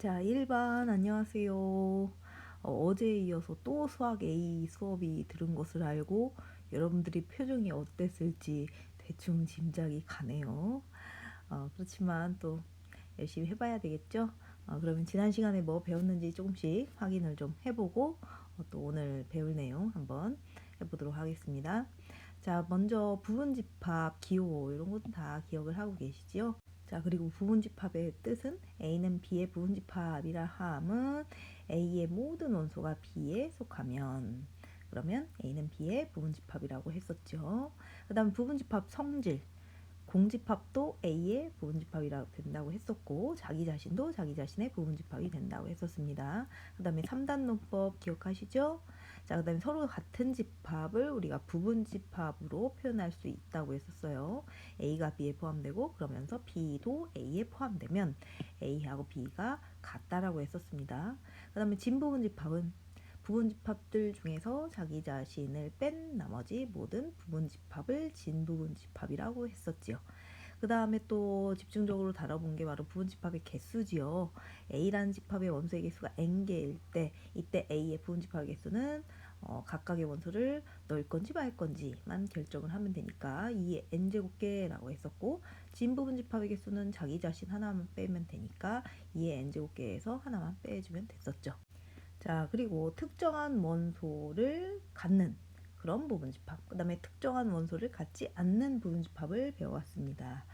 자, 1반 안녕하세요. 어제에 이어서 또 수학 A 수업이 들은 것을 알고 여러분들이 표정이 어땠을지 대충 짐작이 가네요. 그렇지만 또 열심히 해봐야 되겠죠? 그러면 지난 시간에 뭐 배웠는지 조금씩 확인을 좀 해보고 또 오늘 배울 내용 한번 해보도록 하겠습니다. 자, 먼저 부분집합, 기호 이런 건 다 기억을 하고 계시죠? 자, 그리고 부분집합의 뜻은 A는 B의 부분집합이라 함은 A의 모든 원소가 B에 속하면, 그러면 A는 B의 부분집합이라고 했었죠. 그 다음 부분집합 성질, 공집합도 A의 부분집합이라고 된다고 했었고, 자기 자신도 자기 자신의 부분집합이 된다고 했었습니다. 그 다음에 3단 논법 기억하시죠? 자, 그 다음에 서로 같은 집합을 우리가 부분집합으로 표현할 수 있다고 했었어요. A가 B에 포함되고 그러면서 B도 A에 포함되면 A하고 B가 같다라고 했었습니다. 그 다음에 진부분집합은 부분집합들 중에서 자기 자신을 뺀 나머지 모든 부분집합을 진부분집합이라고 했었지요. 그 다음에 또 집중적으로 다뤄본 게 바로 부분집합의 개수지요. A라는 집합의 원소의 개수가 n개일 때, 이때 A의 부분집합의 개수는 각각의 원소를 넣을 건지 말 건지만 결정을 하면 되니까 2의 n제곱개라고 했었고, 진부분집합의 개수는 자기 자신 하나만 빼면 되니까 2의 n제곱개에서 하나만 빼주면 됐었죠. 자, 그리고 특정한 원소를 갖는 그런 부분집합, 그 다음에 특정한 원소를 갖지 않는 부분집합을 배워왔습니다.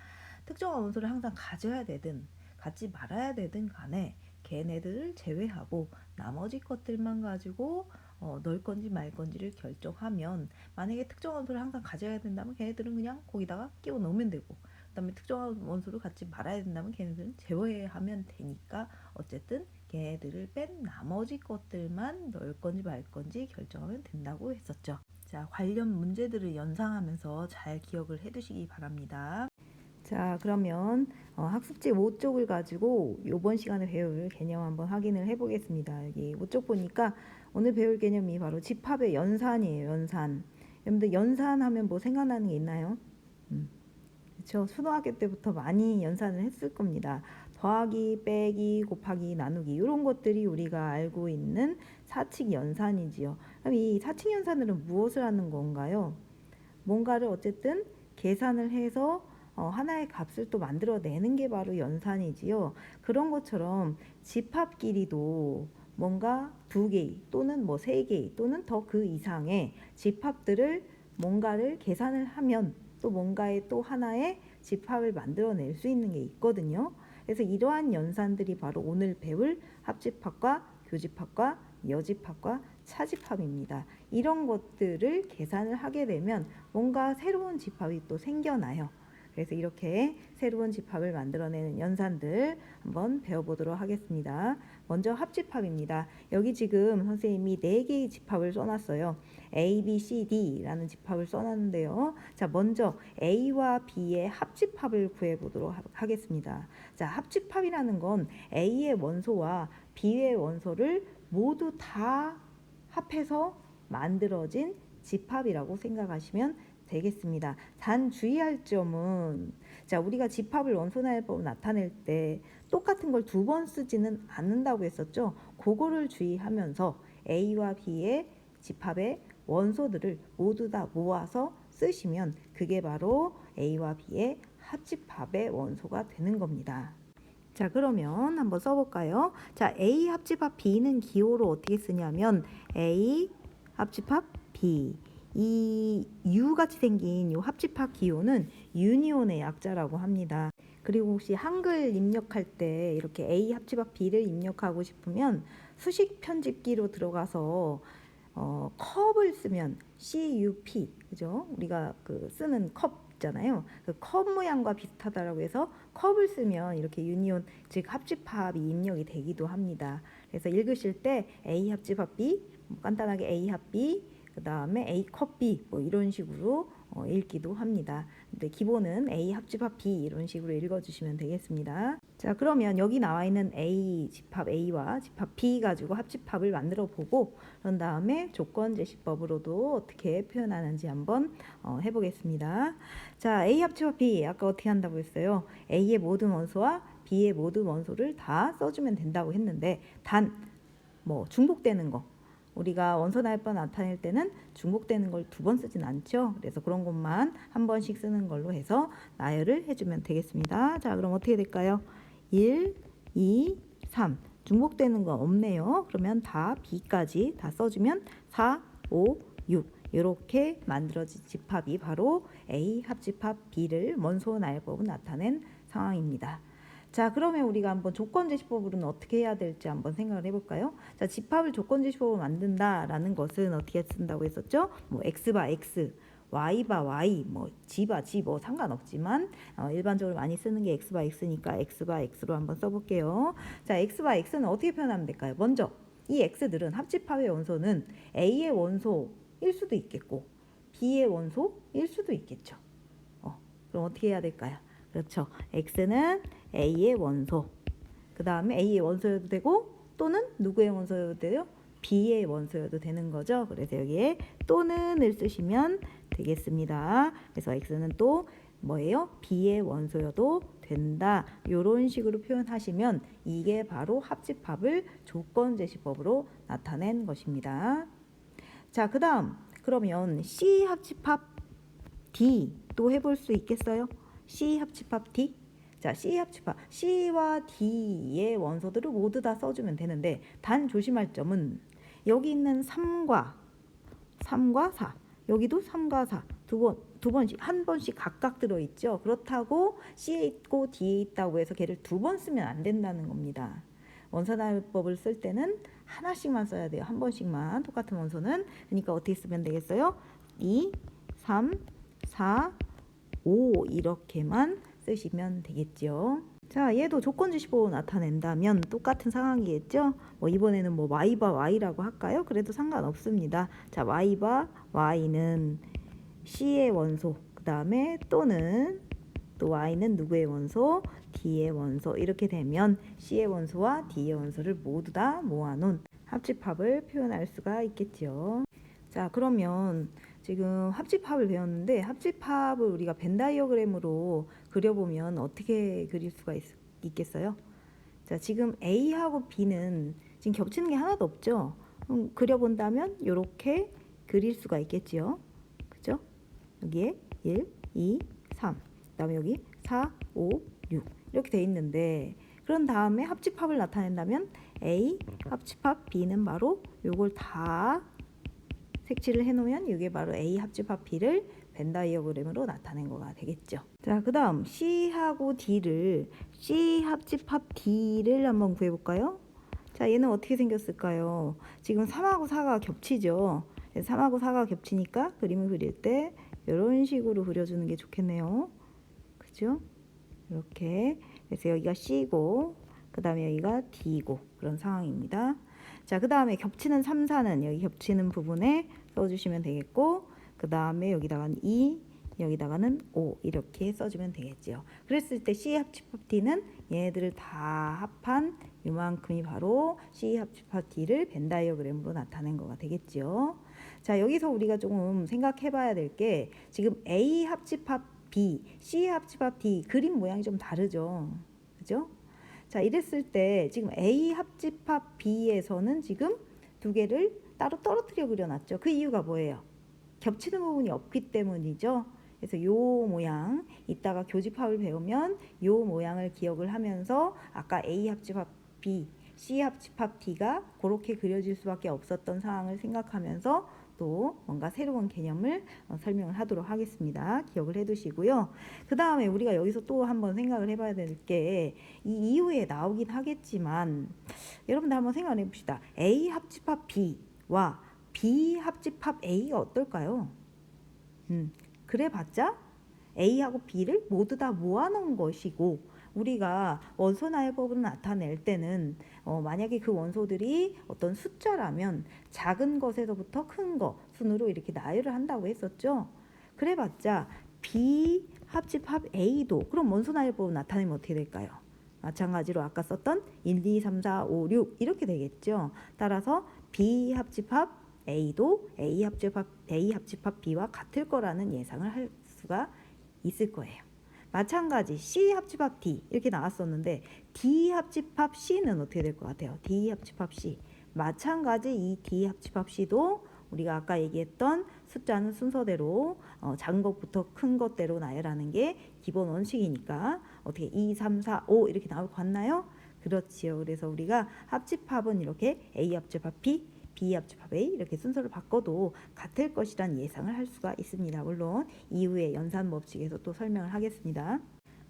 특정한 원소를 항상 가져야 되든 갖지 말아야 되든 간에 걔네들을 제외하고 나머지 것들만 가지고 넣을 건지 말 건지를 결정하면, 만약에 특정한 원소를 항상 가져야 된다면 걔네들은 그냥 거기다가 끼워 넣으면 되고, 그 다음에 특정한 원소를 갖지 말아야 된다면 걔네들은 제외하면 되니까 어쨌든 걔네들을 뺀 나머지 것들만 넣을 건지 말 건지 결정하면 된다고 했었죠. 자, 관련 문제들을 연상하면서 잘 기억을 해두시기 바랍니다. 자, 그러면 학습지 5쪽을 가지고 이번 시간에 배울 개념 한번 확인을 해보겠습니다. 여기 5쪽 보니까 오늘 배울 개념이 바로 집합의 연산이에요. 연산. 여러분들 연산하면 뭐 생각나는 게 있나요? 그렇죠. 초등학교 때부터 많이 연산을 했을 겁니다. 더하기, 빼기, 곱하기, 나누기 이런 것들이 우리가 알고 있는 사칙 연산이지요. 그럼 이 사칙 연산으로는 무엇을 하는 건가요? 뭔가를 어쨌든 계산을 해서 하나의 값을 또 만들어내는 게 바로 연산이지요. 그런 것처럼 집합끼리도 뭔가 두 개 또는 뭐 세 개 또는 더 그 이상의 집합들을 뭔가를 계산을 하면 또 뭔가의 또 하나의 집합을 만들어낼 수 있는 게 있거든요. 그래서 이러한 연산들이 바로 오늘 배울 합집합과 교집합과 여집합과 차집합입니다. 이런 것들을 계산을 하게 되면 뭔가 새로운 집합이 또 생겨나요. 그래서 이렇게 새로운 집합을 만들어내는 연산들 한번 배워보도록 하겠습니다. 먼저 합집합입니다. 여기 지금 선생님이 4개의 집합을 써놨어요. A, B, C, D라는 집합을 써놨는데요. 자, 먼저 A와 B의 합집합을 구해보도록 하겠습니다. 자, 합집합이라는 건 A의 원소와 B의 원소를 모두 다 합해서 만들어진 집합이라고 생각하시면 되겠습니다. 단 주의할 점은, 자, 우리가 집합을 원소나열법으로 나타낼 때 똑같은 걸 2번 쓰지는 않는다고 했었죠. 그거를 주의하면서 A와 B의 집합의 원소들을 모두 다 모아서 쓰시면 그게 바로 A와 B의 합집합의 원소가 되는 겁니다. 자, 그러면 한번 써볼까요? 자, A 합집합 B는 기호로 어떻게 쓰냐면 A 합집합 B, 이 U같이 생긴 이 합집합 기호는 유니온의 약자라고 합니다. 그리고 혹시 한글 입력할 때 이렇게 A 합집합 B를 입력하고 싶으면 수식 편집기로 들어가서 컵을 쓰면 CUP, 그죠? 우리가 그 쓰는 컵 있잖아요. 그 컵 모양과 비슷하다라고 해서 컵을 쓰면 이렇게 유니온, 즉 합집합이 입력이 되기도 합니다. 그래서 읽으실 때 A 합집합 B, 간단하게 A 합 B, 그 다음에 A 컵 B 뭐 이런 식으로 읽기도 합니다. 근데 기본은 A 합집합 B 이런 식으로 읽어주시면 되겠습니다. 자, 그러면 여기 나와 있는 A 집합 A와 집합 B 가지고 합집합을 만들어 보고 그런 다음에 조건 제시법으로도 어떻게 표현하는지 한번 해보겠습니다. 자, A 합집합 B 아까 어떻게 한다고 했어요? A의 모든 원소와 B의 모든 원소를 다 써주면 된다고 했는데 단 뭐 중복되는 거 우리가 원소 나열법 나타낼 때는 중복되는 걸 2번 쓰진 않죠. 그래서 그런 것만 한 번씩 쓰는 걸로 해서 나열을 해주면 되겠습니다. 자, 그럼 어떻게 될까요? 1, 2, 3 중복되는 거 없네요. 그러면 다 B까지 다 써주면 4, 5, 6 이렇게 만들어진 집합이 바로 A 합집합 B를 원소 나열법은 나타낸 상황입니다. 자, 그러면 우리가 한번 조건제시법으로는 어떻게 해야 될지 한번 생각을 해볼까요? 자, 집합을 조건제시법으로 만든다라는 것은 어떻게 쓴다고 했었죠? 뭐 x바 x, y바 y, 뭐 g바 g 뭐 상관없지만 일반적으로 많이 쓰는 게 x바 x니까 x바 x로 한번 써볼게요. 자, x바 x는 어떻게 표현하면 될까요? 먼저 이 x들은 합집합의 원소는 a의 원소일 수도 있겠고 b의 원소일 수도 있겠죠. 그럼 어떻게 해야 될까요? 그렇죠. x는 a의 원소, 그 다음에 a의 원소여도 되고 또는 누구의 원소여도 돼요? b의 원소여도 되는 거죠. 그래서 여기에 또는을 쓰시면 되겠습니다. 그래서 x는 또 뭐예요? b의 원소여도 된다. 이런 식으로 표현하시면 이게 바로 합집합을 조건제시법으로 나타낸 것입니다. 자, 그 다음 그러면 C 합집합 D 또 해볼 수 있겠어요? C 합집합 D. 자, C 합집합 C와 D의 원소들을 모두 다 써주면 되는데 단 조심할 점은 여기 있는 3과 4 여기도 3과 4 두 번씩 한 번씩 각각 들어있죠. 그렇다고 C에 있고 D에 있다고 해서 걔를 2번 쓰면 안 된다는 겁니다. 원소나열법을 쓸 때는 하나씩만 써야 돼요. 한 번씩만 똑같은 원소는. 그러니까 어떻게 쓰면 되겠어요? 2, 3, 4, 5 이렇게만 쓰시면 되겠죠. 자, 얘도 조건지시법으로 나타낸다면 똑같은 상황이겠죠. 뭐 이번에는 뭐 y바 y라고 할까요? 그래도 상관없습니다. 자, y바 y는 C의 원소, 그 다음에 또는 또 y는 누구의 원소? D의 원소. 이렇게 되면 C의 원소와 D의 원소를 모두 다 모아놓은 합집합을 표현할 수가 있겠죠. 자, 그러면 지금 합집합을 배웠는데 합집합을 우리가 벤 다이어그램으로 그려보면 어떻게 그릴 수가 있겠어요? 자, 지금 A하고 B는 지금 겹치는 게 하나도 없죠. 그려본다면 이렇게 그릴 수가 있겠지요. 그죠? 여기에 1, 2, 3, 그 다음에 여기 4, 5, 6 이렇게 돼 있는데 그런 다음에 합집합을 나타낸다면 A 합집합 B는 바로 요걸 다 색칠을 해놓으면 이게 바로 A 합집합 B를 벤 다이어그램으로 나타낸 거가 되겠죠. 자, 그 다음 C하고 D를 C 합집합 D를 한번 구해볼까요? 자, 얘는 어떻게 생겼을까요? 지금 3하고 4가 겹치죠. 3하고 4가 겹치니까 그림을 그릴 때 이런 식으로 그려주는 게 좋겠네요. 그죠? 이렇게. 그래서 여기가 C고 그 다음에 여기가 D고 그런 상황입니다. 자, 그 다음에 겹치는 3, 4는 여기 겹치는 부분에 써주시면 되겠고 그 다음에 여기다가는 2, 여기다가는 5 이렇게 써주면 되겠죠. 그랬을 때 C 합집합 D는 얘네들을 다 합한 요만큼이 바로 C 합집합 D를 벤 다이어그램으로 나타낸 거가 되겠죠. 자, 여기서 우리가 조금 생각해 봐야 될 게 지금 A 합집합 B, C 합집합 D 그림 모양이 좀 다르죠. 그죠? 자, 이랬을 때 지금 A 합집합 B에서는 지금 두 개를 따로 떨어뜨려 그려놨죠. 그 이유가 뭐예요? 겹치는 부분이 없기 때문이죠. 그래서 요 모양 이따가 교집합을 배우면 요 모양을 기억을 하면서 아까 A 합집합 B, C 합집합 D가 그렇게 그려질 수밖에 없었던 상황을 생각하면서 또 뭔가 새로운 개념을 설명을 하도록 하겠습니다. 기억을 해두시고요. 그 다음에 우리가 여기서 또 한번 생각을 해봐야 될 게 이 이후에 나오긴 하겠지만 여러분들 한번 생각을 해봅시다. A 합집합 B와 B 합집합 A가 어떨까요? 그래봤자 A하고 B를 모두 다 모아놓은 것이고 우리가 원소 나열법으로 나타낼 때는 만약에 그 원소들이 어떤 숫자라면 작은 것에서부터 큰 것 순으로 이렇게 나열을 한다고 했었죠. 그래봤자 B 합집합 A도 그럼 원소 나열법으로 나타내면 어떻게 될까요? 마찬가지로 아까 썼던 1, 2, 3, 4, 5, 6 이렇게 되겠죠. 따라서 B 합집합 A도 A 합집합 B와 같을 거라는 예상을 할 수가 있을 거예요. 마찬가지 C 합집합 D 이렇게 나왔었는데 D 합집합 C는 어떻게 될 것 같아요? D 합집합 C. 마찬가지 이 D 합집합 C도 우리가 아까 얘기했던 숫자는 순서대로 작은 것부터 큰 것대로 나열하는 게 기본 원칙이니까 어떻게 2, 3, 4, 5 이렇게 나올 것 같나요? 그렇지요. 그래서 우리가 합집합은 이렇게 A 합집합 B, B 합집합 A 이렇게 순서를 바꿔도 같을 것이란 예상을 할 수가 있습니다. 물론 이후에 연산 법칙에서 또 설명을 하겠습니다.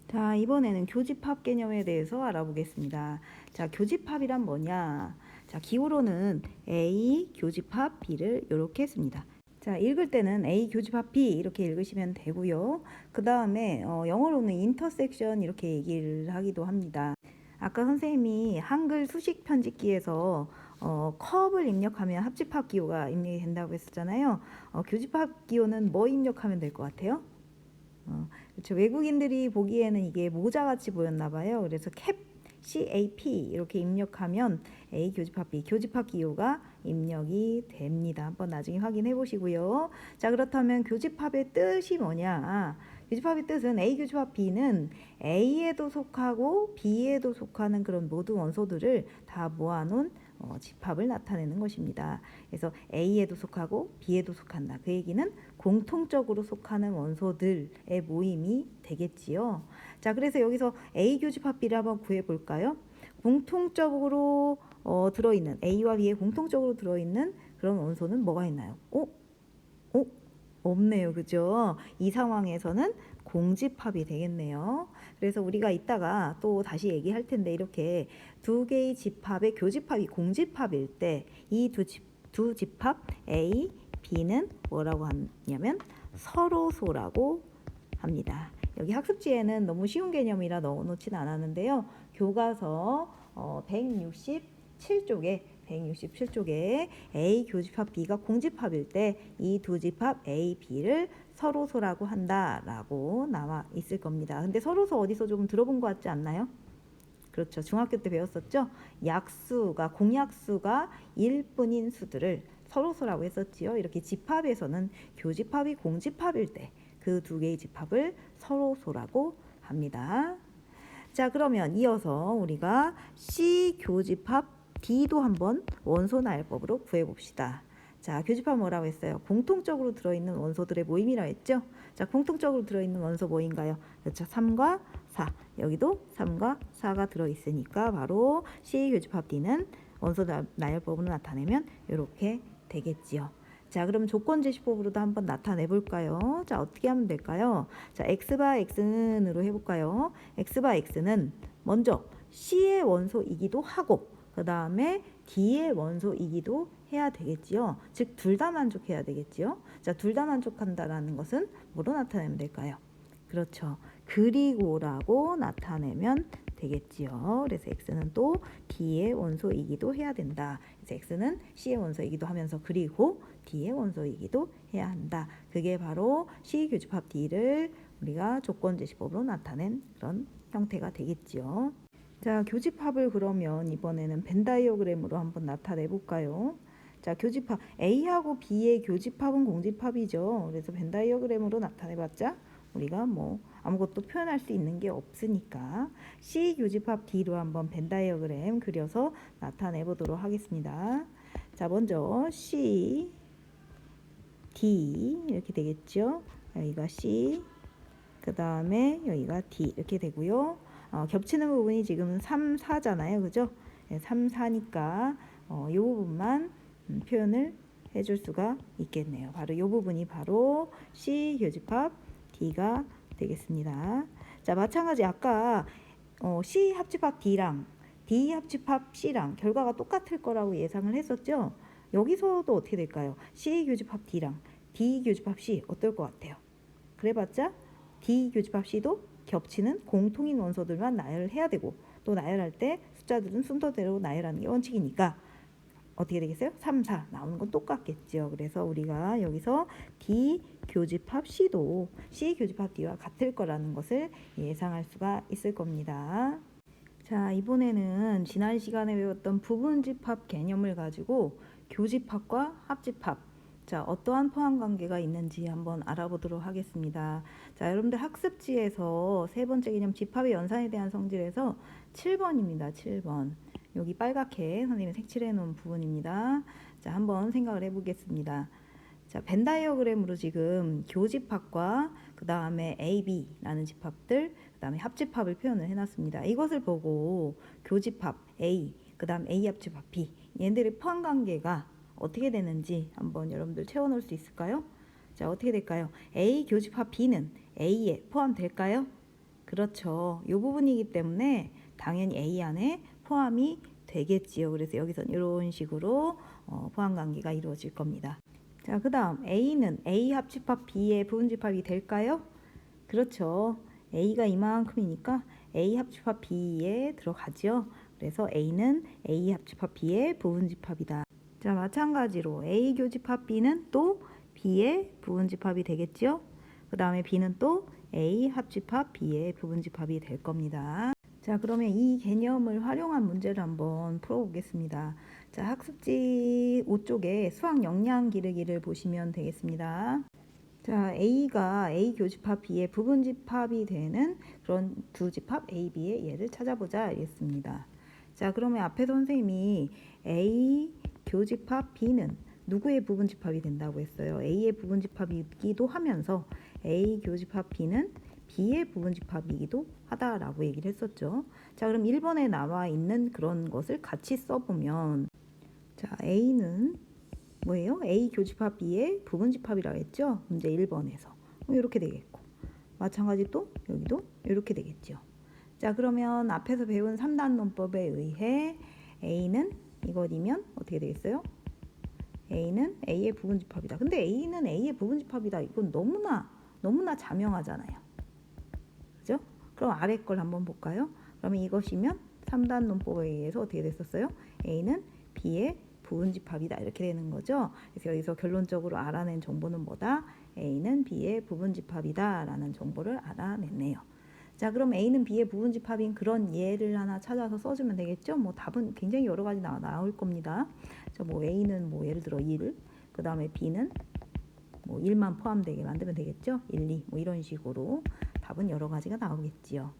자, 이번에는 교집합 개념에 대해서 알아보겠습니다. 자, 교집합이란 뭐냐? 자, 기호로는 A 교집합 B를 이렇게 씁니다. 자, 읽을 때는 A 교집합 B 이렇게 읽으시면 되고요. 그 다음에 영어로는 인터섹션 이렇게 얘기를 하기도 합니다. 아까 선생님이 한글 수식 편집기에서 컵을 입력하면 합집합 기호가 입력이 된다고 했었잖아요. 교집합 기호는 뭐 입력하면 될 것 같아요? 그렇죠. 외국인들이 보기에는 이게 모자같이 보였나 봐요. 그래서 CAP 이렇게 입력하면 A 교집합 B 교집합 기호가 입력이 됩니다. 한번 나중에 확인해 보시고요. 자, 그렇다면 교집합의 뜻이 뭐냐? 교집합의 뜻은 A 교집합 B는 A에도 속하고 B에도 속하는 그런 모든 원소들을 다 모아놓은 집합을 나타내는 것입니다. 그래서 A에도 속하고 B에도 속한다. 그 얘기는 공통적으로 속하는 원소들의 모임이 되겠지요. 자, 그래서 여기서 A 교집합 B를 한번 구해볼까요? 공통적으로 들어있는 A와 B에 공통적으로 들어있는 그런 원소는 뭐가 있나요? 없네요. 그죠? 이 상황에서는 공집합이 되겠네요. 그래서 우리가 이따가 또 다시 얘기할 텐데 이렇게 두 개의 집합의 교집합이 공집합일 때 이 두 집합 A, B는 뭐라고 하냐면 서로소라고 합니다. 여기 학습지에는 너무 쉬운 개념이라 넣어놓진 않았는데요. 교과서 167쪽에 A 교집합 B가 공집합일 때 이 두 집합 A, B를 서로소라고 한다라고 나와 있을 겁니다. 근데 서로소 어디서 좀 들어본 것 같지 않나요? 그렇죠. 중학교 때 배웠었죠. 약수가 공약수가 1뿐인 수들을 서로소라고 했었지요. 이렇게 집합에서는 교집합이 공집합일 때 그 두 개의 집합을 서로소라고 합니다. 자, 그러면 이어서 우리가 C 교집합 D도 한번 원소 나열법으로 구해봅시다. 자, 교집합 뭐라고 했어요? 공통적으로 들어있는 원소들의 모임이라 했죠? 자, 공통적으로 들어있는 원소 뭐인가요? 그렇죠. 3과 4. 여기도 3과 4가 들어있으니까 바로 C 교집합 D는 원소 나열법으로 나타내면 이렇게 되겠지요. 자, 그럼 조건 제시법으로도 한번 나타내 볼까요? 자, 어떻게 하면 될까요? 자, x바 x는으로 해볼까요? x바 x는 먼저 C의 원소이기도 하고 그 다음에 D의 원소이기도 해야 되겠지요. 즉, 둘 다 만족해야 되겠지요. 자, 둘 다 만족한다라는 것은 뭐로 나타내면 될까요? 그렇죠. 그리고라고 나타내면 되겠지요. 그래서 x는 또 D의 원소이기도 해야 된다. 그래서 x는 C의 원소이기도 하면서 그리고 D의 원소이기도 해야 한다. 그게 바로 C 교집합 D를 우리가 조건 제시법으로 나타낸 그런 형태가 되겠지요. 자, 교집합을 그러면 이번에는 벤 다이어그램으로 한번 나타내 볼까요? 자, 교집합 A하고 B의 교집합은 공집합이죠. 그래서 벤 다이어그램으로 나타내 봤자 우리가 뭐 아무것도 표현할 수 있는 게 없으니까 C 교집합 D로 한번 벤 다이어그램 그려서 나타내 보도록 하겠습니다. 자, 먼저 C, D 이렇게 되겠죠. 여기가 C, 그 다음에 여기가 D 이렇게 되고요. 겹치는 부분이 지금 3, 4잖아요. 그죠? 3, 4니까 이 부분만 표현을 해줄 수가 있겠네요. 바로 이 부분이 바로 C 교집합 D가 되겠습니다. 자, 마찬가지 아까 C 합집합 D랑 D 합집합 C랑 결과가 똑같을 거라고 예상을 했었죠. 여기서도 어떻게 될까요? C 교집합 D랑 D 교집합 C 어떨 것 같아요? 그래봤자 D 교집합 C도 겹치는 공통인 원소들만 나열을 해야 되고 또 나열할 때 숫자들은 순서대로 나열하는 게 원칙이니까 어떻게 되겠어요? 3, 4 나오는 건 똑같겠죠. 그래서 우리가 여기서 D 교집합 C도 C 교집합 D와 같을 거라는 것을 예상할 수가 있을 겁니다. 자, 이번에는 지난 시간에 배웠던 부분집합 개념을 가지고 교집합과 합집합, 자, 어떠한 포함 관계가 있는지 한번 알아보도록 하겠습니다. 자, 여러분들 학습지에서 세 번째 개념 집합의 연산에 대한 성질에서 7번입니다. 7번. 여기 빨갛게 선생님이 색칠해 놓은 부분입니다. 자, 한번 생각을 해보겠습니다. 자, 벤 다이어그램으로 지금 교집합과 그 다음에 A, B라는 집합들, 그 다음에 합집합을 표현을 해놨습니다. 이것을 보고 교집합 A, 그 다음 A 합집합 B, 얘네들의 포함 관계가 어떻게 되는지 한번 여러분들 채워놓을 수 있을까요? 자, 어떻게 될까요? A 교집합 B는 A에 포함될까요? 그렇죠. 이 부분이기 때문에 당연히 A 안에 포함이 되겠지요. 그래서 여기서는 이런 식으로 포함 관계가 이루어질 겁니다. 자, 그 다음 A는 A 합집합 B의 부분집합이 될까요? 그렇죠. A가 이만큼이니까 A 합집합 B에 들어가죠. 그래서 A는 A 합집합 B의 부분집합이다. 자, 마찬가지로 A 교집합 B는 또 B의 부분집합이 되겠죠. 그 다음에 B는 또 A 합집합 B의 부분집합이 될 겁니다. 자, 그러면 이 개념을 활용한 문제를 한번 풀어보겠습니다. 자, 학습지 5쪽에 수학 역량 기르기를 보시면 되겠습니다. 자, A가 A 교집합 B의 부분집합이 되는 그런 두 집합 A, B의 예를 찾아보자 알겠습니다. 자, 그러면 앞에 선생님이 A 교집합 B는 누구의 부분집합이 된다고 했어요? A의 부분집합이기도 하면서 A 교집합 B는 B의 부분집합이기도 하다라고 얘기를 했었죠. 자, 그럼 1번에 나와 있는 그런 것을 같이 써보면, 자, A는 뭐예요? A 교집합 B의 부분집합이라고 했죠? 문제 1번에서. 이렇게 되겠고, 마찬가지 또 여기도 이렇게 되겠죠. 자, 그러면 앞에서 배운 3단 논법에 의해 A는 이것이면 어떻게 되겠어요? A는 A의 부분집합이다. 근데 A는 A의 부분집합이다. 이건 너무나 자명하잖아요. 그죠? 그럼 아래 걸 한번 볼까요? 그러면 이것이면 3단 논법에 의해서 어떻게 됐었어요? A는 B의 부분집합이다. 이렇게 되는 거죠. 그래서 여기서 결론적으로 알아낸 정보는 뭐다? A는 B의 부분집합이다. 라는 정보를 알아냈네요. 자, 그럼 A는 B의 부분집합인 그런 예를 하나 찾아서 써주면 되겠죠? 뭐 답은 굉장히 여러 가지 나올 겁니다. 자, 뭐 A는 뭐 예를 들어 1, 그 다음에 B는 뭐 1만 포함되게 만들면 되겠죠? 1, 2, 뭐 이런 식으로 답은 여러 가지가 나오겠지요.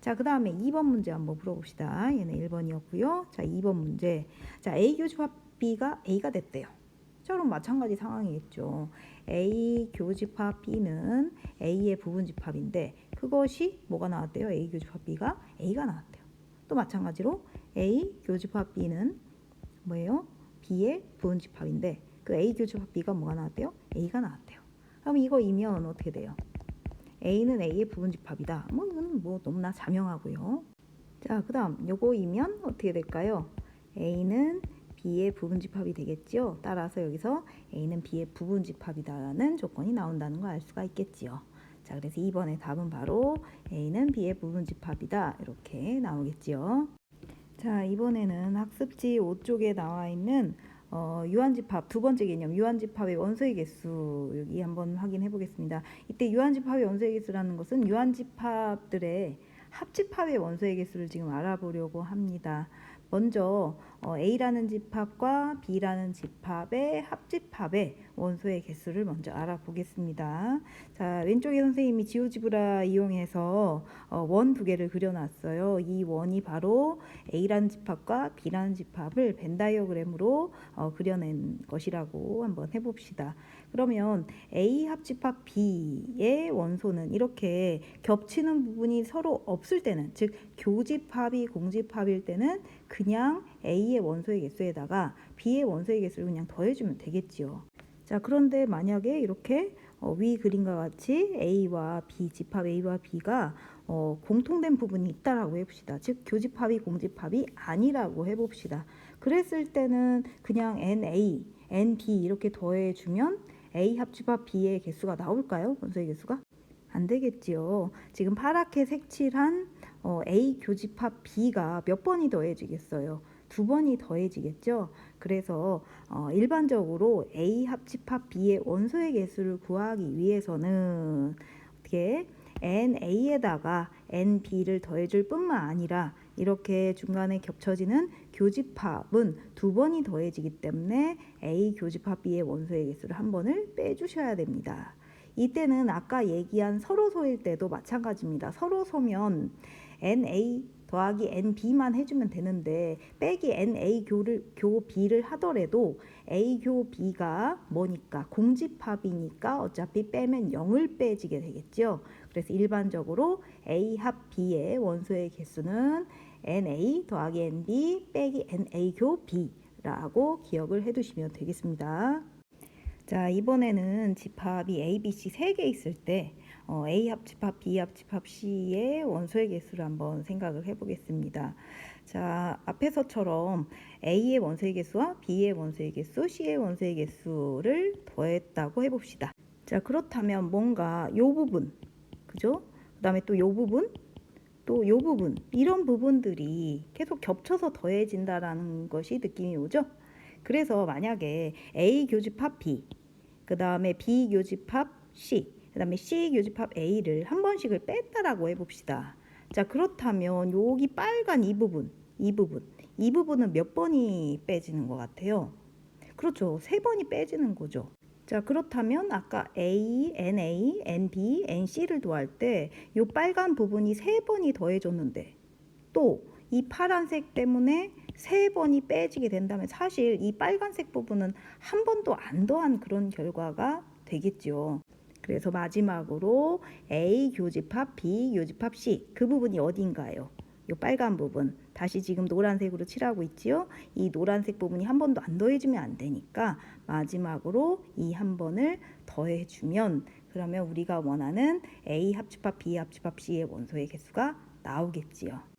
자, 그 다음에 2번 문제 한번 풀어봅시다. 얘는 1번이었고요. 자, 2번 문제. 자, A 교집합 B가 A가 됐대요. 자, 그럼 마찬가지 상황이겠죠. A 교집합 B는 A의 부분집합인데 그것이 뭐가 나왔대요? A 교집합 B가 A가 나왔대요. 또 마찬가지로 A 교집합 B는 뭐예요? B의 부분집합인데 그 A 교집합 B가 뭐가 나왔대요? A가 나왔대요. 그럼 이거이면 어떻게 돼요? A는 A의 부분집합이다. 뭐 이건 뭐 너무나 자명하고요. 자, 그 다음 요거이면 어떻게 될까요? A는 B의 부분집합이 되겠죠. 따라서 여기서 A는 B의 부분집합이다라는 조건이 나온다는 걸 알 수가 있겠지요. 자, 그래서 2번의 답은 바로 A는 B의 부분집합이다. 이렇게 나오겠지요. 자, 이번에는 학습지 5쪽에 나와 있는 유한집합 두 번째 개념 유한집합의 원소의 개수 여기 한번 확인해 보겠습니다. 이때 유한집합의 원소의 개수라는 것은 유한집합들의 합집합의 원소의 개수를 지금 알아보려고 합니다. 먼저 A라는 집합과 B라는 집합의 합집합의 원소의 개수를 먼저 알아보겠습니다. 자, 왼쪽에 선생님이 지오지브라 이용해서 원 두 개를 그려놨어요. 이 원이 바로 A라는 집합과 B라는 집합을 벤 다이어그램으로 그려낸 것이라고 한번 해봅시다. 그러면 A 합집합 B의 원소는 이렇게 겹치는 부분이 서로 없을 때는, 즉 교집합이 공집합일 때는 그냥 A의 원소의 개수에다가 B의 원소의 개수를 그냥 더해주면 되겠지요. 자, 그런데 만약에 이렇게 위 그림과 같이 A와 B, 집합 A와 B가 공통된 부분이 있다라고 해봅시다. 즉 교집합이 공집합이 아니라고 해봅시다. 그랬을 때는 그냥 NA, NB 이렇게 더해주면 A 합집합 B의 개수가 나올까요? 원소의 개수가? 안 되겠지요. 지금 파랗게 색칠한 A 교집합 B가 몇 번이 더해지겠어요? 두 번이 더해지겠죠. 그래서 일반적으로 A 합집합 B의 원소의 개수를 구하기 위해서는 어떻게 NA에다가 NB를 더해줄 뿐만 아니라 이렇게 중간에 겹쳐지는 교집합은 두 번이 더해지기 때문에 A 교집합 B의 원소의 개수를 한 번을 빼주셔야 됩니다. 이때는 아까 얘기한 서로소일 때도 마찬가지입니다. 서로소면 NA 더하기 NB만 해주면 되는데 빼기 NA 교 B를 하더라도 A 교 B가 뭐니까 공집합이니까 어차피 빼면 0을 빼지게 되겠죠. 그래서 일반적으로 A 합 B의 원소의 개수는 NA 더하기 NB 빼기 NA 교 B라고 기억을 해두시면 되겠습니다. 자, 이번에는 집합이 A, B, C 3개 있을 때 A 합집합, B 합집합, C의 원소의 개수를 한번 생각을 해보겠습니다. 자, 앞에서처럼 A의 원소의 개수와 B의 원소의 개수, C의 원소의 개수를 더했다고 해봅시다. 자, 그렇다면 뭔가 요 부분, 그죠? 그 다음에 또 요 부분, 또 요 부분, 이런 부분들이 계속 겹쳐서 더해진다라는 것이 느낌이 오죠? 그래서 만약에 A 교집합 B, 그 다음에 B 교집합 C, 그 다음에 C 교집합 A를 한 번씩을 뺐다라고 해봅시다. 자, 그렇다면 여기 빨간 이 부분은 몇 번이 빼지는 것 같아요? 그렇죠. 3번이 빼지는 거죠. 자, 그렇다면 아까 A, NA, NB, NC를 더할 때 이 빨간 부분이 3번이 더해졌는데 또 이 파란색 때문에 3번이 빼지게 된다면 사실 이 빨간색 부분은 한 번도 안 더한 그런 결과가 되겠죠. 그래서 마지막으로 A 교집합, B 교집합, C 그 부분이 어딘가요? 이 빨간 부분 다시 지금 노란색으로 칠하고 있지요. 이 노란색 부분이 한 번도 안 더해주면 안 되니까 마지막으로 이 한 번을 더해주면 그러면 우리가 원하는 A 합집합, B 합집합, C의 원소의 개수가 나오겠지요.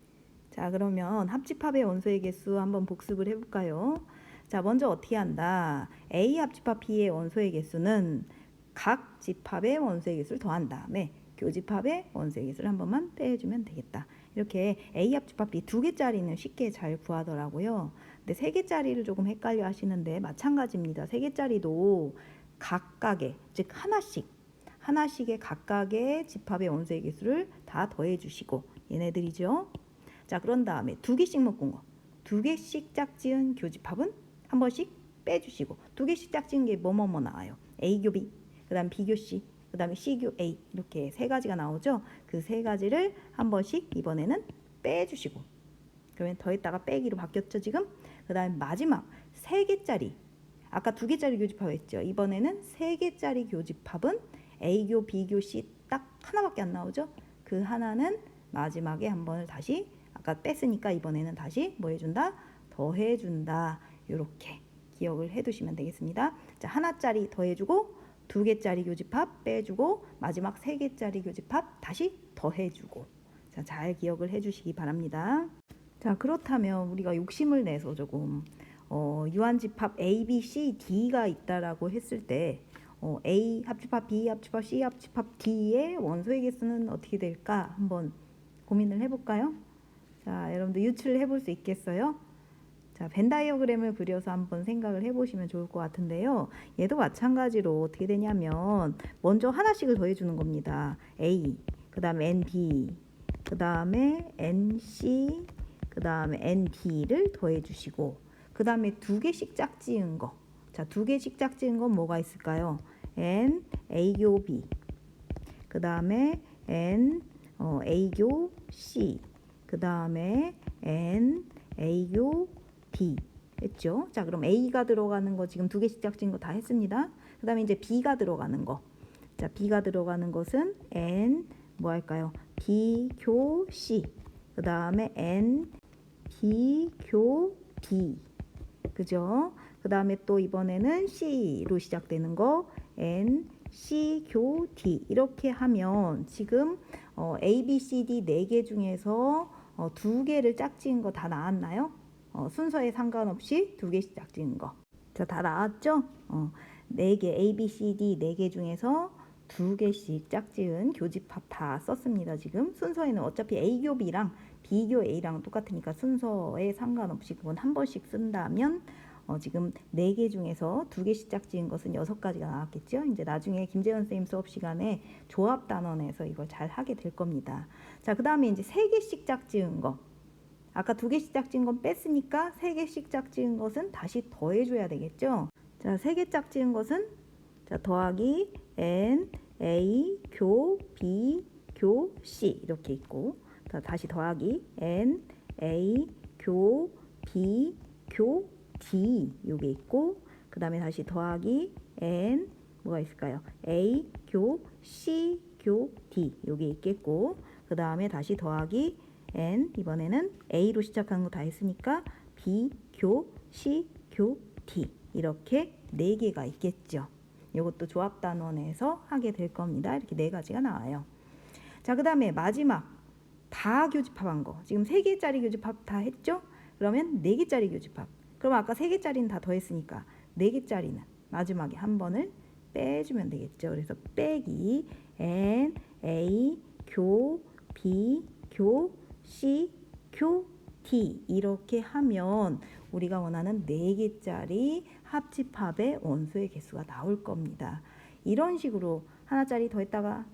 자, 그러면 합집합의 원소의 개수 한번 복습을 해볼까요? 자, 먼저 어떻게 한다? A 합집합 B의 원소의 개수는 각 집합의 원소의 개수를 더한 다음에 교집합의 원소의 개수를 한 번만 빼주면 되겠다. 이렇게 A 합집합 B 2개짜리는 쉽게 잘 구하더라고요. 근데 3개짜리를 조금 헷갈려 하시는데 마찬가지입니다. 3개짜리도 각각의, 즉 하나씩의 각각의 집합의 원소의 개수를 다 더해주시고 얘네들이죠. 자, 그런 다음에 2개씩 묶은 거, 2개씩 짝지은 교집합은 한 번씩 빼주시고 2개씩 짝지은 게 뭐뭐뭐 나와요. A교 B, 그 다음 B교 C, 그 다음에 C교 A 이렇게 3가지가 나오죠. 그 3가지를 한 번씩 이번에는 빼주시고 그러면 더했다가 빼기로 바뀌었죠 지금. 그 다음에 마지막 3개짜리 아까 2개짜리 교집합 했죠. 이번에는 3개짜리 교집합은 A교 B교 C 딱 하나밖에 안 나오죠. 그 하나는 마지막에 한 번을 다시 아까 뺐으니까 이번에는 다시 뭐 해준다? 더해준다. 이렇게 기억을 해두시면 되겠습니다. 자, 하나짜리 더해주고 2개짜리 교집합 빼주고 마지막 3개짜리 교집합 다시 더해주고 자, 잘 기억을 해주시기 바랍니다. 자, 그렇다면 우리가 욕심을 내서 조금 유한집합 A, B, C, D가 있다라고 했을 때 A 합집합, B 합집합, C 합집합, D의 원소의 개수는 어떻게 될까 한번 고민을 해볼까요? 자, 여러분들 유출을 해볼 수 있겠어요? 자, 벤 다이어그램을 그려서 한번 생각을 해보시면 좋을 것 같은데요. 얘도 마찬가지로 어떻게 되냐면 먼저 하나씩을 더해주는 겁니다. A, 그 다음에 NB, 그 다음에 NC, 그 다음에 ND를 더해주시고 그 다음에 2개씩 짝지은 거. 자, 2개씩 짝지은 건 뭐가 있을까요? N, A교 B, 그 다음에 N, A교 C, 그 다음에 N, A교 D 했죠. 자, 그럼 A가 들어가는 거 지금 2개씩 짝진 거 다 했습니다. 그 다음에 이제 B가 들어가는 거. 자, B가 들어가는 것은 N 뭐 할까요? B교 C, 그 다음에 N, B교 D, 그죠? 그 다음에 또 이번에는 C로 시작되는 거 N, C교 D 이렇게 하면 지금 A, B, C, D 4개 중에서 2개를 짝지은 거 다 나왔나요? 순서에 상관없이 2개씩 짝지은 거. 자, 다 나왔죠? 4개 A, B, C, D 4개 중에서 2개씩 짝지은 교집합 다 썼습니다. 지금 순서에는 어차피 A교 B랑 B교 A랑 똑같으니까 순서에 상관없이 그건 한 번씩 쓴다면 지금 4개 중에서 2개씩 짝지은 것은 6가지가 나왔겠죠. 이제 나중에 김재원 선생님 수업 시간에 조합 단원에서 이걸 잘 하게 될 겁니다. 자, 그 다음에 이제 3개씩 짝지은 거. 아까 2개씩 짝지은 건 뺐으니까 3개씩 짝지은 것은 다시 더해줘야 되겠죠. 자, 3개 짝지은 것은 자, 더하기 n, a, 교, b, 교, c 이렇게 있고, 다시 더하기 n, a, 교, b, 교, d 요게 있고, 그 다음에 다시 더하기 n 뭐가 있을까요? a, 교, c, 교, d 요게 있겠고, 그 다음에 다시 더하기 n, 이번에는 a로 시작하는 거 다 했으니까 b, 교, c, 교, d 이렇게 4개가 있겠죠. 이것도 조합단원에서 하게 될 겁니다. 이렇게 4가지가 나와요. 자, 그 다음에 마지막 다 교집합한 거. 지금 3개짜리 교집합 다 했죠? 그러면 4개짜리 교집합. 그럼 아까 3개짜리는 다 더했으니까 4개짜리는 마지막에 한 번을 빼주면 되겠죠. 그래서 빼기 n, a, 교, b, 교, c, 교, d 이렇게 하면 우리가 원하는 4개짜리 합집합의 원소의 개수가 나올 겁니다. 이런 식으로 하나짜리 더했다가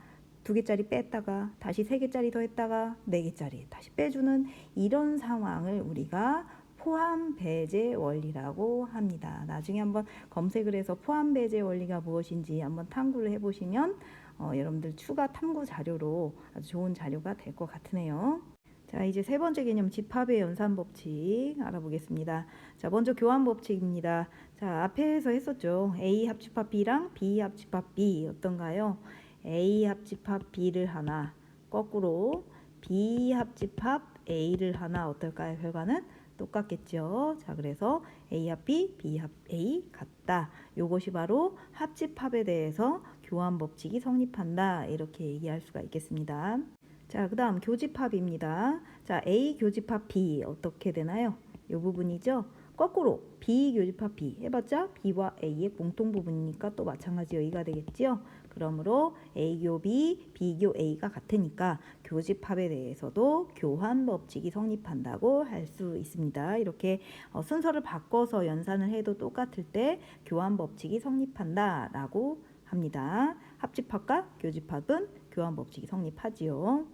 2개짜리 뺐다가 다시 3개짜리 더했다가 4개짜리 다시 빼주는 이런 상황을 우리가 포함배제 원리라고 합니다. 나중에 한번 검색을 해서 포함배제 원리가 무엇인지 한번 탐구를 해보시면 여러분들 추가 탐구 자료로 아주 좋은 자료가 될 것 같으네요. 자, 이제 3번째 개념 집합의 연산 법칙 알아보겠습니다. 자, 먼저 교환 법칙입니다. 자, 앞에서 했었죠. A 합집합 B랑 B 합집합 B 어떤가요? A 합집합 B를 하나, 거꾸로 B 합집합 A를 하나 어떨까요? 결과는 똑같겠죠. 자, 그래서 A 합 B, B 합 A 같다. 요것이 바로 합집합에 대해서 교환 법칙이 성립한다. 이렇게 얘기할 수가 있겠습니다. 자, 그 다음 교집합입니다. 자, A 교집합 B 어떻게 되나요? 이 부분이죠. 거꾸로 B 교집합 B 해봤자 B와 A의 공통 부분이니까 또 마찬가지 여기가 되겠죠. 그러므로 A교 B, B교 A가 같으니까 교집합에 대해서도 교환 법칙이 성립한다고 할 수 있습니다. 이렇게 순서를 바꿔서 연산을 해도 똑같을 때 교환 법칙이 성립한다라고 합니다. 합집합과 교집합은 교환 법칙이 성립하지요.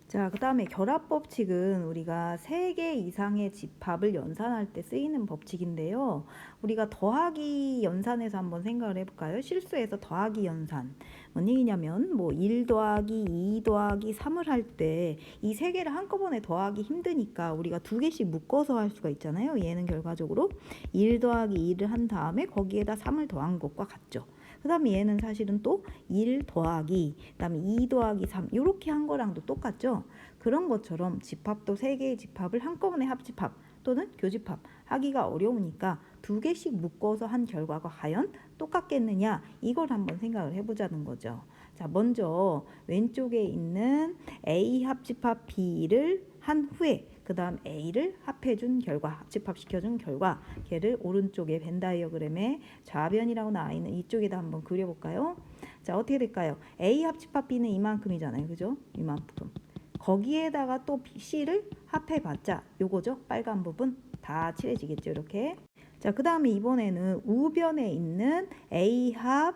자, 그 다음에 결합 법칙은 우리가 3개 이상의 집합을 연산할 때 쓰이는 법칙인데요. 우리가 더하기 연산에서 한번 생각을 해볼까요? 실수에서 더하기 연산. 뭔 얘기냐면 1 더하기 2 더하기 3을 할 때 이 3개를 한꺼번에 더하기 힘드니까 우리가 2개씩 묶어서 할 수가 있잖아요. 얘는 결과적으로 1 더하기 2를 한 다음에 거기에다 3을 더한 것과 같죠. 그 다음에 얘는 사실은 또 1 더하기, 그 다음에 2 더하기 3 이렇게 한 거랑도 똑같죠. 그런 것처럼 집합도 3개의 집합을 한꺼번에 합집합 또는 교집합 하기가 어려우니까 2개씩 묶어서 한 결과가 과연 똑같겠느냐 이걸 한번 생각을 해보자는 거죠. 자, 먼저 왼쪽에 있는 A 합집합 B를 한 후에 그 다음 A를 합해준 결과, 합집합시켜준 결과 걔를 오른쪽에 벤 다이어그램에 좌변이라고 나와있는 이쪽에다 한번 그려볼까요? 자, 어떻게 될까요? A 합집합 B는 이만큼이잖아요. 그죠? 이만큼. 거기에다가 또 C를 합해봤자 요거죠. 빨간 부분 다 칠해지겠죠. 이렇게. 자, 그 다음에 이번에는 우변에 있는 A 합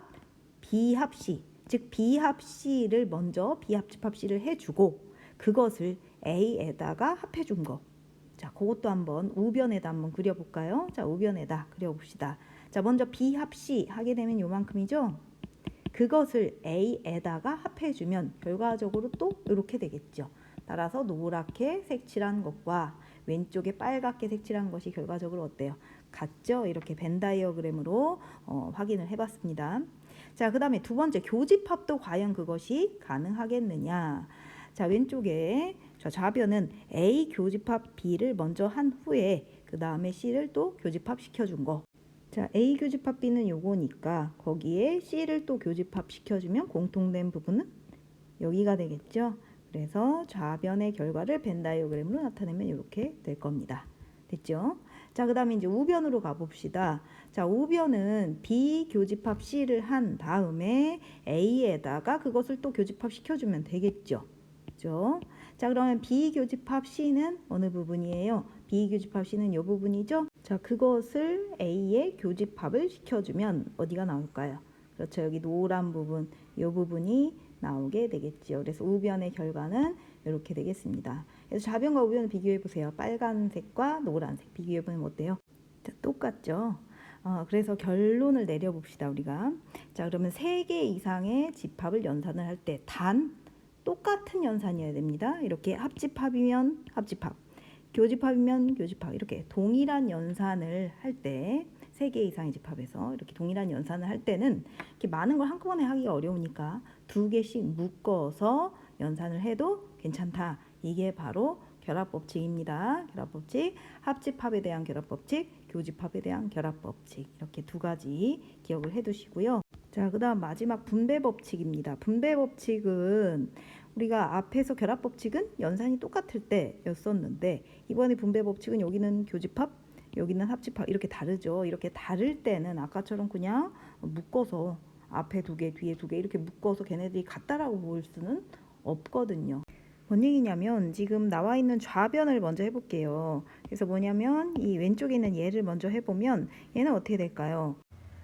B 합 C, 즉 B 합 C를 먼저 B 합집합 C를 해주고 그것을 A에다가 합해준 거. 자, 그것도 한번 우변에다 한번 그려볼까요? 자, 우변에다 그려봅시다. 자, 먼저 B 합 C 하게 되면 요만큼이죠? 그것을 A에다가 합해주면 결과적으로 또 이렇게 되겠죠. 따라서 노랗게 색칠한 것과 왼쪽에 빨갛게 색칠한 것이 결과적으로 어때요? 같죠? 이렇게 벤 다이어그램으로 확인을 해봤습니다. 자, 그 다음에 두 번째 교집합도 과연 그것이 가능하겠느냐. 자, 왼쪽에 좌변은 A 교집합 B를 먼저 한 후에 그 다음에 C를 또 교집합 시켜준 거. 자, A 교집합 B는 요거니까 거기에 C를 또 교집합 시켜주면 공통된 부분은 여기가 되겠죠. 그래서 좌변의 결과를 벤 다이어그램으로 나타내면 이렇게 될 겁니다. 됐죠? 자, 그 다음에 이제 우변으로 가봅시다. 자, 우변은 B 교집합 C를 한 다음에 A에다가 그것을 또 교집합 시켜주면 되겠죠. 그죠? 자, 그러면 B 교집합 C는 어느 부분이에요? B 교집합 C는 이 부분이죠? 자, 그것을 A에 교집합을 시켜주면 어디가 나올까요? 그렇죠. 여기 노란 부분, 이 부분이 나오게 되겠죠. 그래서 우변의 결과는 이렇게 되겠습니다. 그래서 좌변과 우변을 비교해 보세요. 빨간색과 노란색 비교해 보면 어때요? 자, 똑같죠? 그래서 결론을 내려봅시다, 우리가. 자, 그러면 3개 이상의 집합을 연산을 할 때 단 똑같은 연산이어야 됩니다. 이렇게 합집합이면 합집합, 교집합이면 교집합, 이렇게 동일한 연산을 할 때, 3개 이상의 집합에서 이렇게 동일한 연산을 할 때는 이렇게 많은 걸 한꺼번에 하기가 어려우니까 2개씩 묶어서 연산을 해도 괜찮다. 이게 바로 결합법칙입니다. 결합법칙, 합집합에 대한 결합법칙, 교집합에 대한 결합법칙, 이렇게 2가지 기억을 해두시고요. 자, 그 다음 마지막 분배법칙입니다. 분배법칙은 우리가 앞에서 결합법칙은 연산이 똑같을 때였었는데, 이번에 분배법칙은 여기는 교집합, 여기는 합집합, 이렇게 다르죠. 이렇게 다를 때는 아까처럼 그냥 묶어서 앞에 2개, 뒤에 2개 이렇게 묶어서 걔네들이 같다라고 볼 수는 없거든요. 뭔 얘기냐면 지금 나와 있는 좌변을 먼저 해볼게요. 그래서 뭐냐면 이 왼쪽에 있는 얘를 먼저 해보면 얘는 어떻게 될까요?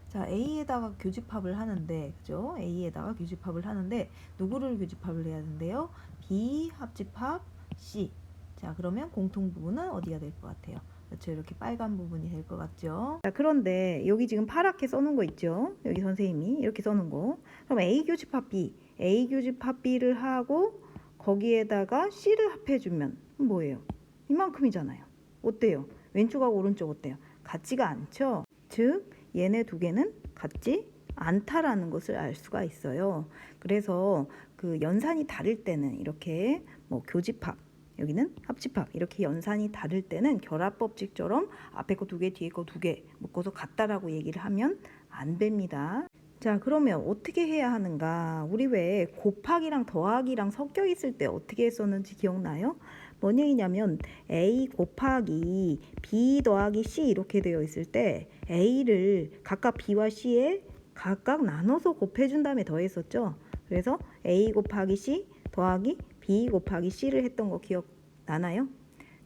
자, A에다가 교집합을 하는데, 그죠? A에다가 교집합을 하는데 누구를 교집합을 해야 되는데요? B 합집합 C. 자, 그러면 공통 부분은 어디가 될 것 같아요? 그렇죠. 이렇게 빨간 부분이 될 것 같죠. 자, 그런데 여기 지금 파랗게 써놓은 거 있죠? 여기 선생님이 이렇게 써놓은 거. 그럼 A 교집합 B, A 교집합 B를 하고 거기에다가 C를 합해주면 뭐예요? 이만큼이잖아요. 어때요? 왼쪽하고 오른쪽 어때요? 같지가 않죠? 즉 얘네 2개는 같지 않다라는 것을 알 수가 있어요. 그래서 그 연산이 다를 때는 이렇게 뭐 교집합, 여기는 합집합, 이렇게 연산이 다를 때는 결합법칙처럼 앞에 거 2개, 뒤에 거 2개 묶어서 같다라고 얘기를 하면 안 됩니다. 자, 그러면 어떻게 해야 하는가? 우리 왜 곱하기랑 더하기랑 섞여 있을 때 어떻게 했었는지 기억나요? 뭔 얘기냐면 A 곱하기 B 더하기 C 이렇게 되어 있을 때 A를 각각 B와 C에 각각 나눠서 곱해준 다음에 더했었죠. 그래서 A 곱하기 C 더하기 B 곱하기 C를 했던 거 기억나나요?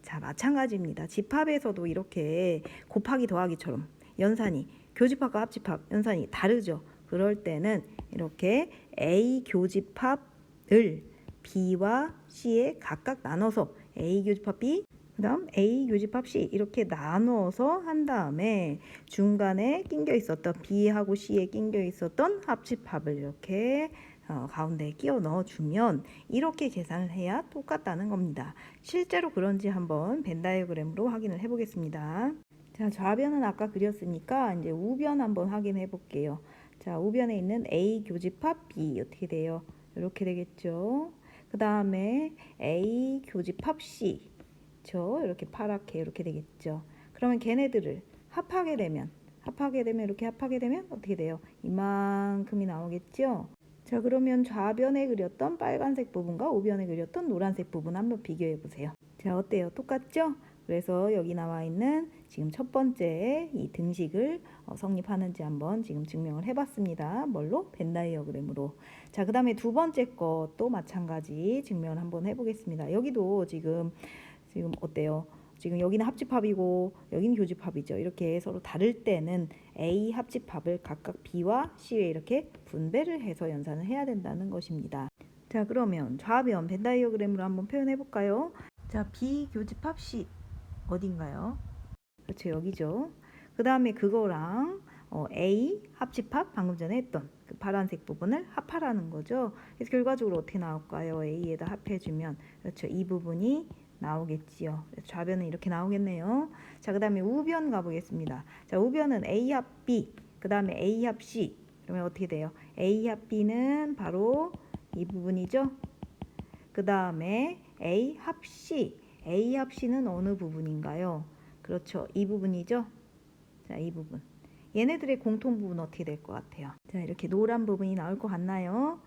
자, 마찬가지입니다. 집합에서도 이렇게 곱하기 더하기처럼 연산이 교집합과 합집합 연산이 다르죠. 그럴 때는 이렇게 A 교집합을 B와 C에 각각 나눠서 A 교집합 B, 그 다음 A 교집합 C 이렇게 나눠서 한 다음에 중간에 낑겨 있었던 B하고 C에 낑겨 있었던 합집합을 이렇게 가운데에 끼워 넣어주면 이렇게 계산을 해야 똑같다는 겁니다. 실제로 그런지 한번 벤 다이어그램으로 확인을 해보겠습니다. 자, 좌변은 아까 그렸으니까 이제 우변 한번 확인해 볼게요. 자, 우변에 있는 A 교집합 B 어떻게 돼요? 이렇게 되겠죠. 그 다음에 A 교집합 C, 이렇게 파랗게 이렇게 되겠죠. 그러면 걔네들을 합하게 되면 이렇게 합하게 되면 어떻게 돼요? 이만큼이 나오겠죠. 자, 그러면 좌변에 그렸던 빨간색 부분과 우변에 그렸던 노란색 부분 한번 비교해 보세요. 자, 어때요? 똑같죠? 그래서 여기 나와 있는 지금 첫 번째 이 등식을 성립하는지 한번 지금 증명을 해봤습니다. 뭘로? 벤 다이어그램으로. 자, 그 다음에 2번째 것도 마찬가지 증명을 한번 해보겠습니다. 여기도 지금 어때요? 지금 여기는 합집합이고 여기는 교집합이죠. 이렇게 서로 다를 때는 A 합집합을 각각 B와 C에 이렇게 분배를 해서 연산을 해야 된다는 것입니다. 자, 그러면 좌변 벤 다이어그램으로 한번 표현해 볼까요? 자, B 교집합 C 어딘가요? 그렇죠, 여기죠. 그 다음에 그거랑 A 합집합 방금 전에 했던 그 파란색 부분을 합하라는 거죠. 그래서 결과적으로 어떻게 나올까요? A에다 합해주면 그렇죠, 이 부분이 나오겠지요. 좌변은 이렇게 나오겠네요. 자, 그 다음에 우변 가보겠습니다. 자, 우변은 A 합 B, 그 다음에 A 합 C. 그러면 어떻게 돼요? A 합 B는 바로 이 부분이죠. 그 다음에 A 합 C. A 합 C는 어느 부분인가요? 그렇죠, 이 부분이죠. 자, 이 부분. 얘네들의 공통 부분 어떻게 될 것 같아요? 자, 이렇게 노란 부분이 나올 것 같나요?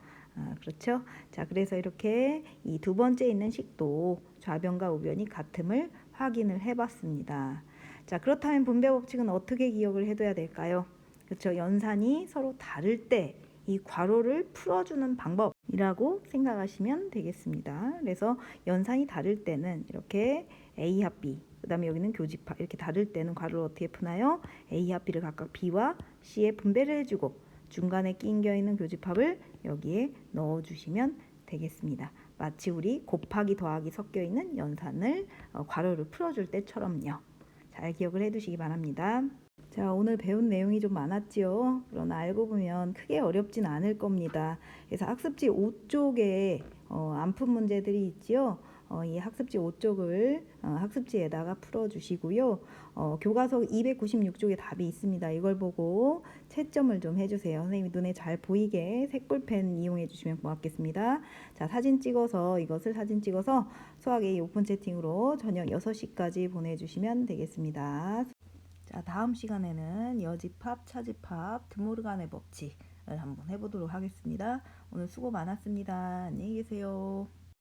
그렇죠. 자, 그래서 이렇게 이 2번째 있는 식도 좌변과 우변이 같음을 확인을 해봤습니다. 자, 그렇다면 분배법칙은 어떻게 기억을 해둬야 될까요? 그렇죠. 연산이 서로 다를 때 이 괄호를 풀어주는 방법이라고 생각하시면 되겠습니다. 그래서 연산이 다를 때는 이렇게 A 합 B, 그 다음에 여기는 교집합 이렇게 다를 때는 괄호를 어떻게 푸나요? A 합 B를 각각 B와 C에 분배를 해주고 중간에 낑겨 있는 교집합을 여기에 넣어주시면 되겠습니다. 마치 우리 곱하기 더하기 섞여 있는 연산을 괄호를 풀어줄 때처럼요. 잘 기억을 해두시기 바랍니다. 자, 오늘 배운 내용이 좀 많았지요. 그러나 알고 보면 크게 어렵진 않을 겁니다. 그래서 학습지 5쪽에 안 푼 문제들이 있지요. 이 학습지 5쪽을 학습지에다가 풀어주시고요. 교과서 296쪽에 답이 있습니다. 이걸 보고 채점을 좀 해주세요. 선생님이 눈에 잘 보이게 색볼펜 이용해 주시면 고맙겠습니다. 자, 이것을 사진 찍어서 수학 A 오픈 채팅으로 저녁 6시까지 보내주시면 되겠습니다. 자, 다음 시간에는 여집합, 차집합, 드모르간의 법칙을 한번 해보도록 하겠습니다. 오늘 수고 많았습니다. 안녕히 계세요.